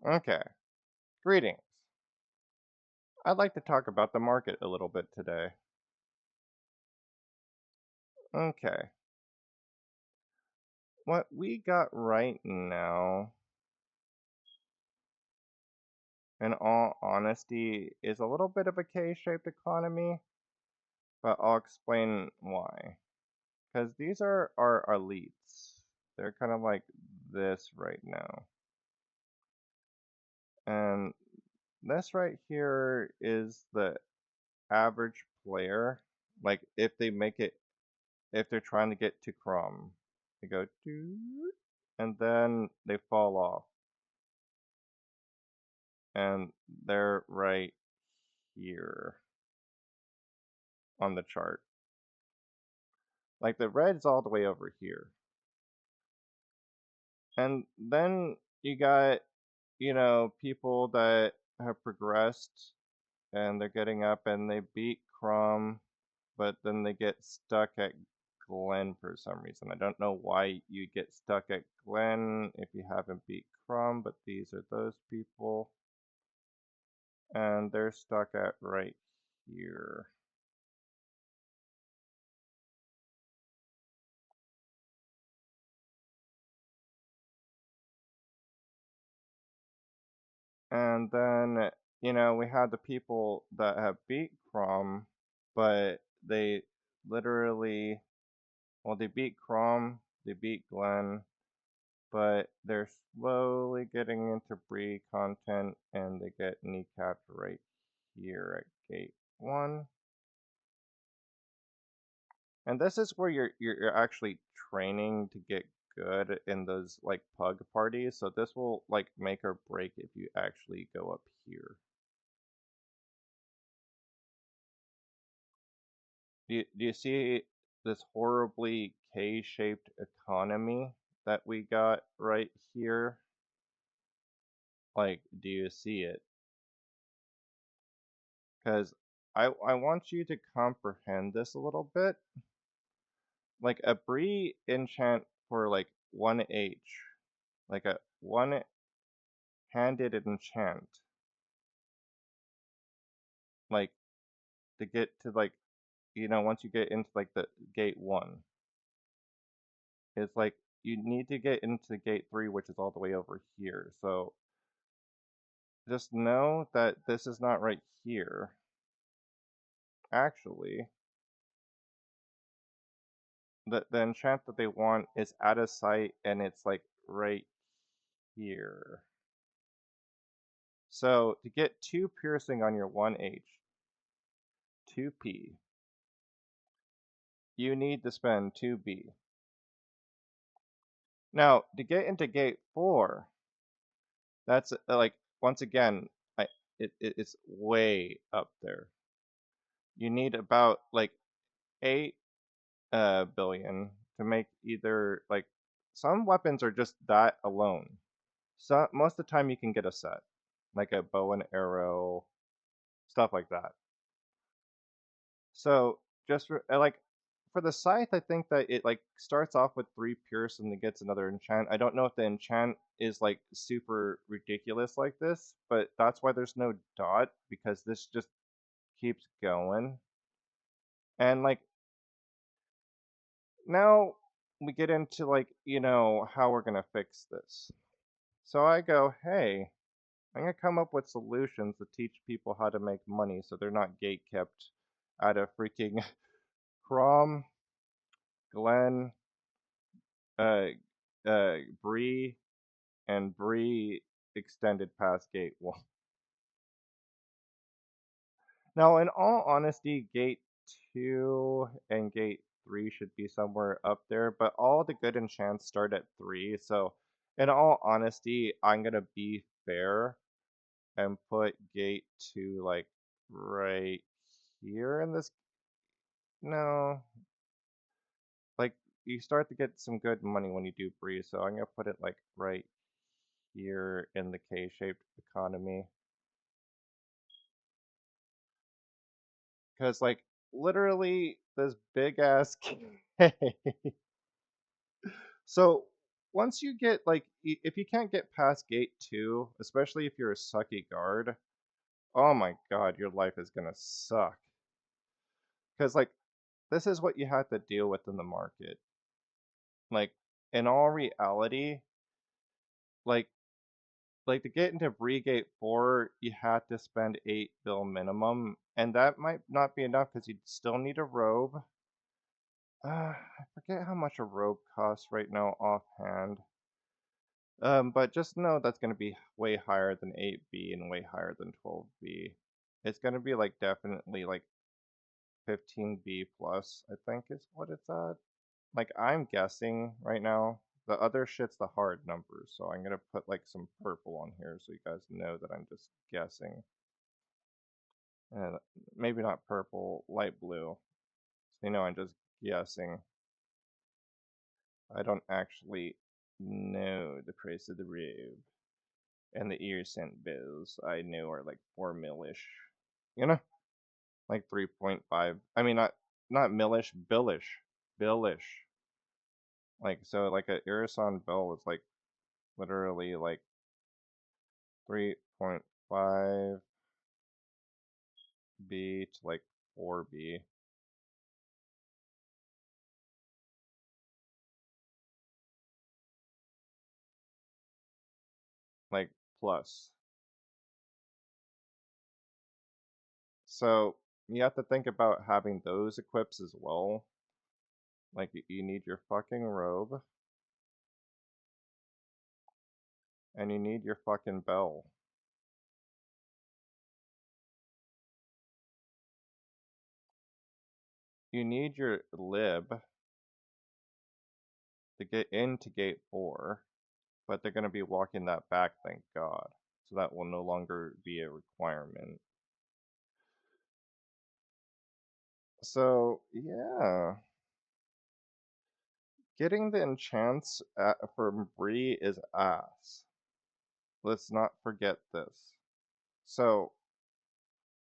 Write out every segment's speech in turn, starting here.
Okay, greetings. I'd like to talk about the market a little bit today. Okay, what we got right now, in all honesty, is a little bit of a K-shaped economy, but I'll explain why. Because these are our elites. They're kind of like this right now. And this right here is the average player. Like if they make it, if they're trying to get to Crom, they go doot, and then they fall off, and they're right here on the chart. Like the red's all the way over here, and then you got people that have progressed and they're getting up and they beat Crom, but then they get stuck at Glen for some reason. I don't know why you get stuck at Glen if you haven't beat Crom, but these are those people. And they're stuck at right here. And then, we have the people that have beat Crom, but they literally, well, they beat Crom, they beat Glen, but they're slowly getting into Bree content and they get kneecapped right here at gate 1. And this is where you're actually training to get good in those like pug parties. So this will like make or break if you actually go up here. Do you see this horribly K-shaped economy that we got right here? Like, do you see it? Because I want you to comprehend this a little bit. Like a Bree enchant for like 1H, like a one-handed enchant, like to get to like once you get into like the gate 1, it's like you need to get into gate 3, which is all the way over here. So just know that this is not right here. Actually, the enchant that they want is out of sight and it's like right here. So to get 2 piercing on your 1H, 2P, you need to spend 2B. Now, to get into gate 4, that's like once again, it's way up there. You need about like 8 billion to make either like some weapons are just that alone. So most of the time you can get a set, like a bow and arrow, stuff like that. So just like for the scythe, I think that it like starts off with 3 pierce and it gets another enchant. I don't know if the enchant is like super ridiculous like this, but that's why there's no dot because this just keeps going. And like now we get into like how we're gonna fix this. So I go, hey, I'm gonna come up with solutions to teach people how to make money so they're not gate kept out of freaking Crom, Glen, uh, Bree, and Bree extended past Gate 1. Now, in all honesty, Gate 2 and Gate 3 should be somewhere up there, but all the good enchants start at 3. So, in all honesty, I'm gonna be fair and put Gate 2 like right here in this. No, like you start to get some good money when you do Bree, so I'm gonna put it like right here in the K-shaped economy. Because like literally this big ass K. So once you get like if you can't get past gate 2, especially if you're a sucky guard, oh my god, your life is going to suck. Cuz like this is what you have to deal with in the market. Like in all reality, like like to get into Brigate 4, you had to spend 8 bill minimum, and that might not be enough because you'd still need a robe. I forget how much a robe costs right now offhand. But just know that's going to be way higher than 8B and way higher than 12B. It's going to be like definitely like 15B plus, I think is what it's at. Like I'm guessing right now. The other shit's the hard numbers, so I'm gonna put like some purple on here so you guys know that I'm just guessing. And maybe not purple, light blue. So you know I'm just guessing. I don't actually know the price of the robe. And the ear scent bills I know are like 4 millish. You know? Like 3.5. I mean not millish, billish. Billish. Like so like a Irisan bill is like literally like 3.5 B to like 4B, like plus. So you have to think about having those equips as well. Like you need your fucking robe and you need your fucking bell. You need your lib to get into gate 4, but they're going to be walking that back, thank God. So that will no longer be a requirement. So, yeah. Getting the enchants from Bree is ass. Let's not forget this. So,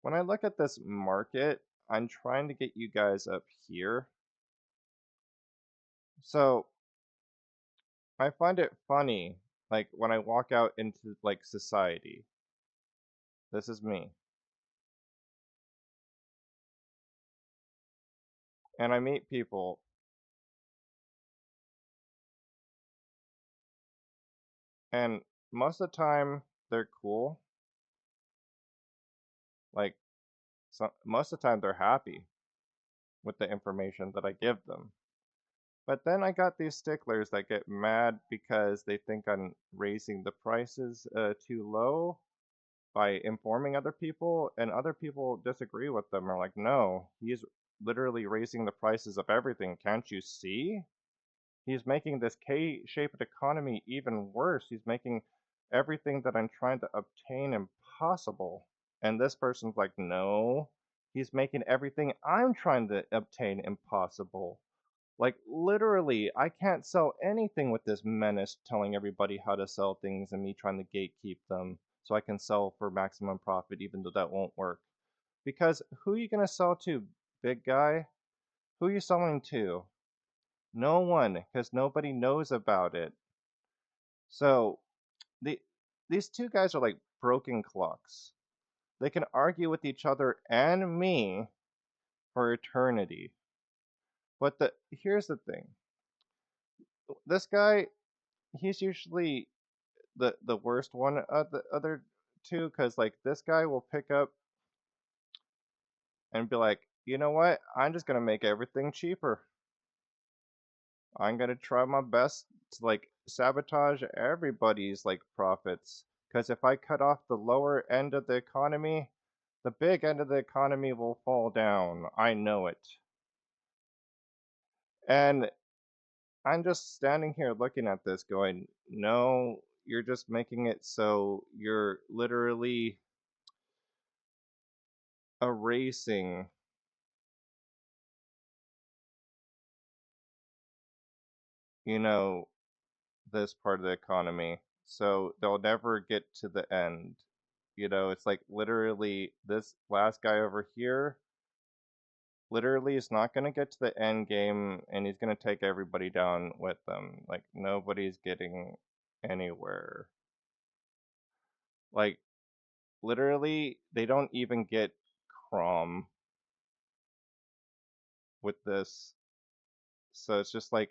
when I look at this market, I'm trying to get you guys up here. So, I find it funny, like, when I walk out into, like, society. This is me. And I meet people, and most of the time, they're cool. Like, most of the time, they're happy with the information that I give them. But then I got these sticklers that get mad because they think I'm raising the prices too low by informing other people, and other people disagree with them. Are like, no, he's literally raising the prices of everything. Can't you see? He's making this K-shaped economy even worse. He's making everything that I'm trying to obtain impossible. And this person's like, no, he's making everything I'm trying to obtain impossible. Like, literally, I can't sell anything with this menace telling everybody how to sell things and me trying to gatekeep them so I can sell for maximum profit, even though that won't work. Because who are you going to sell to, big guy? Who are you selling to? No one, because nobody knows about it. So, the, these two guys are like broken clocks. They can argue with each other and me for eternity. But here's the thing. This guy, he's usually the worst one of the other two because like this guy will pick up and be like, you know what? I'm just gonna make everything cheaper. I'm gonna try my best to like sabotage everybody's like profits. Because if I cut off the lower end of the economy, the big end of the economy will fall down. I know it. And I'm just standing here looking at this going, no, you're just making it so you're literally erasing, you know, this part of the economy. So they'll never get to the end. You know, it's like literally this last guy over here. literally is not going to get to the end game and he's going to take everybody down with them. Like nobody's getting anywhere. Like literally they don't even get Crom with this. So it's just like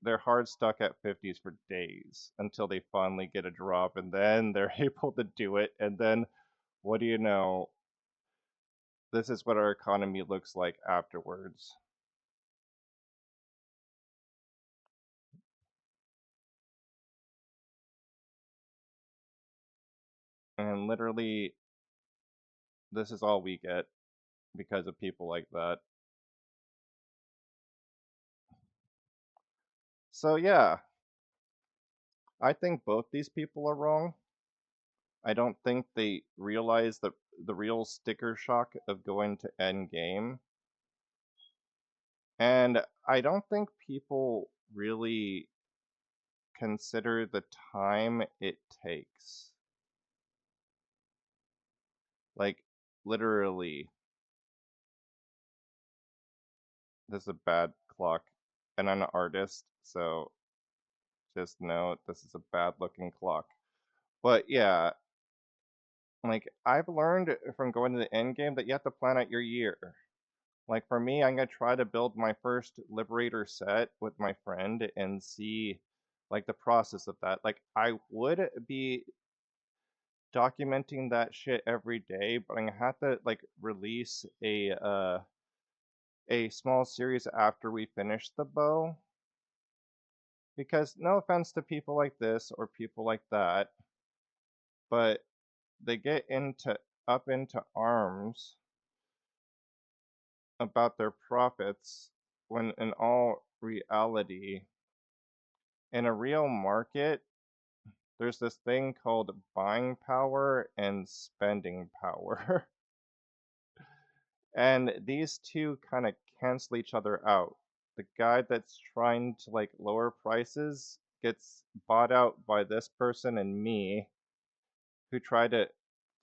they're hard stuck at 50s for days until they finally get a drop and then they're able to do it and then what do you know? This is what our economy looks like afterwards. And literally this is all we get because of people like that. So yeah, I think both these people are wrong. I don't think they realize the real sticker shock of going to end game. And I don't think people really consider the time it takes. Like literally, this is a bad clock. And I'm an artist, so just know this is a bad looking clock. But yeah, like I've learned from going to the end game that you have to plan out your year. Like for me, I'm gonna try to build my first Liberator set with my friend and see like the process of that. Like I would be documenting that shit every day, but I'm gonna have to like release a small series after we finish the bow. Because no offense to people like this or people like that, but they get into up into arms about their profits when in all reality in a real market there's this thing called buying power and spending power. And these two kind of cancel each other out. The guy that's trying to like lower prices gets bought out by this person and me who try to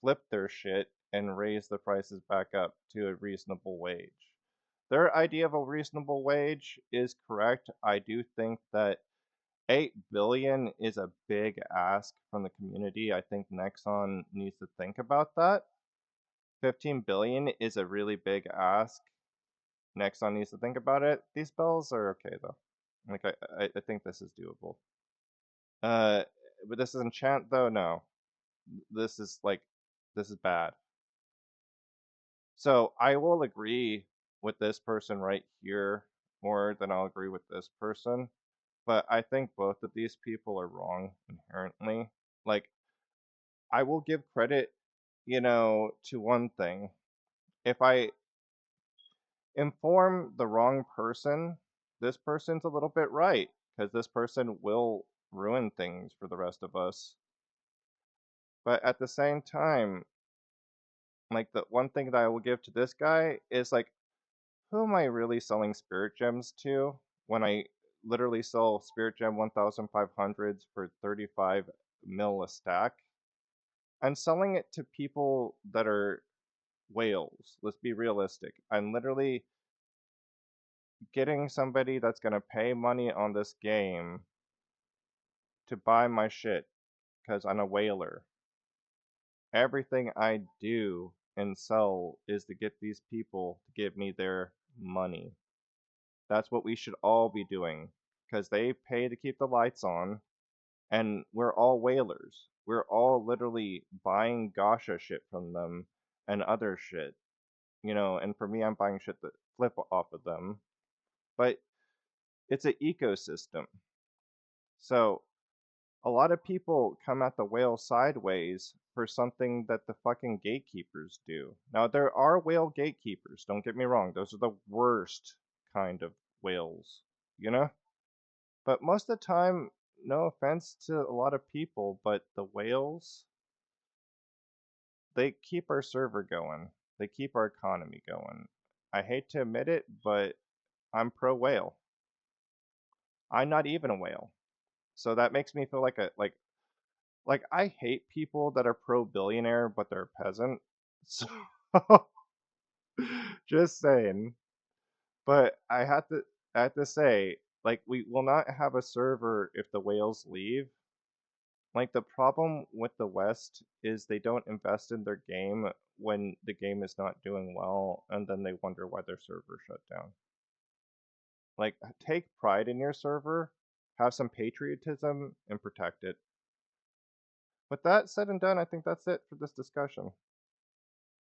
flip their shit and raise the prices back up to a reasonable wage. Their idea of a reasonable wage is correct. I do think that 8 billion is a big ask from the community. I think Nexon needs to think about that. 15 billion is a really big ask. Nexon needs to think about it. These bells are okay though. Like I think this is doable. Uh, but this is enchant though. No, this is like this is bad. So I will agree with this person right here more than I'll agree with this person. But I think both of these people are wrong inherently. Like I will give credit, to one thing. If I inform the wrong person, this person's a little bit right because this person will ruin things for the rest of us. But at the same time, like the one thing that I will give to this guy is like, who am I really selling spirit gems to when I literally sell spirit gem 1500s for 35 mil a stack? I'm selling it to people that are whales. Let's be realistic. I'm literally getting somebody that's going to pay money on this game to buy my shit because I'm a whaler. Everything I do and sell is to get these people to give me their money. That's what we should all be doing because they pay to keep the lights on, and we're all whalers. We're all literally buying Gasha shit from them and other shit, and for me, I'm buying shit that flip off of them. But it's an ecosystem. So a lot of people come at the whale sideways for something that the fucking gatekeepers do. Now, there are whale gatekeepers, don't get me wrong. Those are the worst kind of whales, you know? But most of the time, no offense to a lot of people, but the whales, they keep our server going. They keep our economy going. I hate to admit it, but I'm pro whale. I'm not even a whale. So that makes me feel like I hate people that are pro billionaire but they're a peasant. So Just saying. But I have to say, like, we will not have a server if the whales leave. Like, the problem with the West is they don't invest in their game when the game is not doing well, and then they wonder why their server shut down. Like, take pride in your server, have some patriotism, and protect it. With that said and done, I think that's it for this discussion.